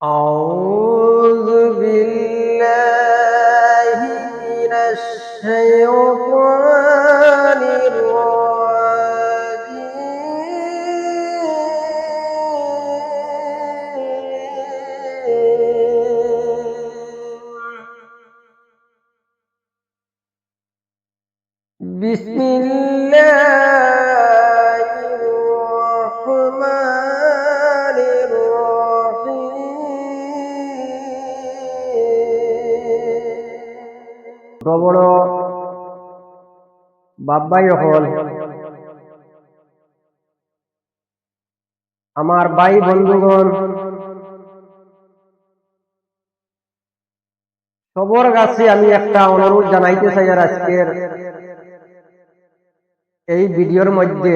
أعوذ بالله من الشيطان الرجيم بسم الله الرحمن الرحيم বড় বাবাই হল আমার ভাই বন্ধুগণ সবার কাছে আমি একটা অনুরোধ জানাইতে চাই। আর আজকের এই ভিডিওর মধ্যে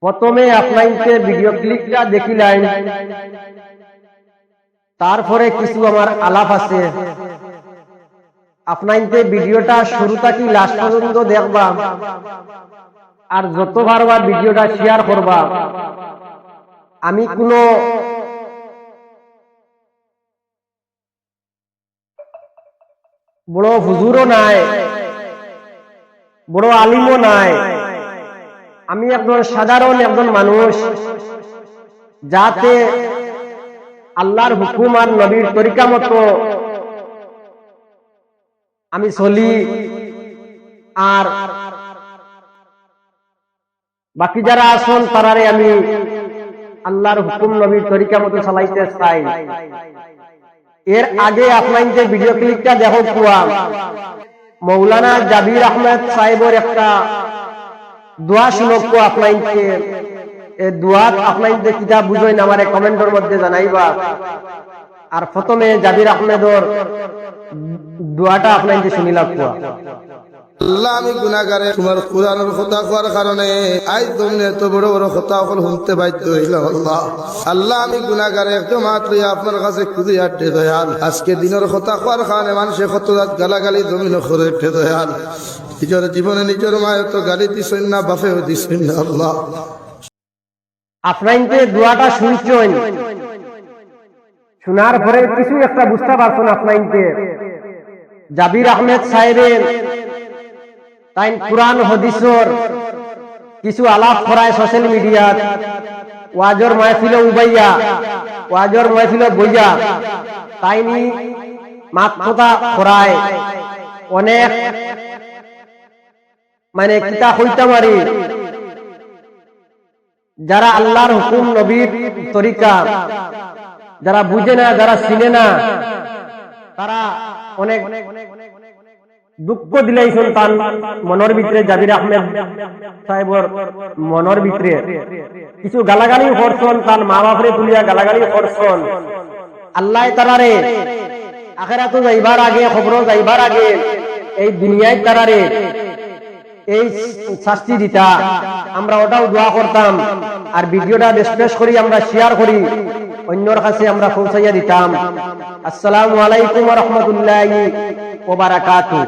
প্রথমে আপনাকে ভিডিও ক্লিপটা দেখিলেন, তারপরে কিছু আমার আলাপ আছে। আপনাকে ভিডিওটা শুরু থেকে লাস্ট পর্যন্ত দেখবা আর যতবার ভিডিওটা শেয়ার করবা। আমি কোনো বড় হুজুরও নাই, বড় আলিমও নাই, আমি একজন সাধারণ একজন মানুষ, যাতে আল্লাহর হুকুম আর নবীর তরিকা মতো আমি চলি আর বাকি যারা আসল তারারে আমি আল্লাহর হুকুম নবীর তরিকা মতো চালাইতে চাই। এর আগে আপনাকে ভিডিও ক্লিপটা দেখো কুয়া মৌলানা জাবির আহমেদ সাহেবের একটা দোয়া শুনক আপনাকে। এই দোয়া আপনাকে কিতাব বুঝেন আমার কমেন্টের মধ্যে জানাইবা। আর প্রথমে জাবির আহমেদর দোয়াটা আপনাকে শুনিলাম কুয়া। আল্লাহ আমি গুনাহগারে তোমার কোরআনের কথা করার কারণে আজ তুমি এত বড় বড় কথা শুনতে বাধ্য হইলাম। আল্লাহ আমি গুনাহগারে একদম মাত্র আপনার কাছে খুঁজে আটে দয়াল। আজকে দিনের কথা করার কারণে মানুষের কত রাত গালাগালি জমিন করে উঠে দয়াল। নিজের জীবনে নিজের মায়ের তো গালি দিছেন না, বাপেও দিছেন না। আল্লাহ আপনাকে দোয়াটা শুনছেন, শোনার পরে কিছু একটা বুঝতে পারছেন। আপনাকে জাবির আহমেদ সাহেবের তাই কুরআন হাদিসের কিছু আলাপ করায় সোশ্যাল মিডিয়াত, ওয়াজর মাহফিলে উবাইয়া, ওয়াজর মাহফিলে বইয়া তাইনি মাত্রতা করায় অনেক মানে কিতা হইতে পারি। যারা আল্লাহর হুকুম নবীর তরিকা যারা বুঝে না, যারা চিনে না, তারা অনেক দুঃখ দিলাইছেন তার মনের ভিতরে। জাবির আহমেদ সাহেবর মনের ভিতরে কিছু গালাগালি করছেন, তার মা বাপরে তুলিয়া গালাগালি করছেন। আল্লাহ তারারে আখিরাতে যাইবার আগে, খবর যাইবার আগে এই দুনিয়ায় তারারে এই শাস্তি দিতা। আমরা ওটাও দোয়া করতাম আর ভিডিওটা বেশ করি আমরা শেয়ার করি, অন্যর কাছে আমরা পৌঁছাইয়া দিতাম। আসসালামু আলাইকুম ওয়া রাহমাতুল্লাহি ওয়া বারাকাতুহু।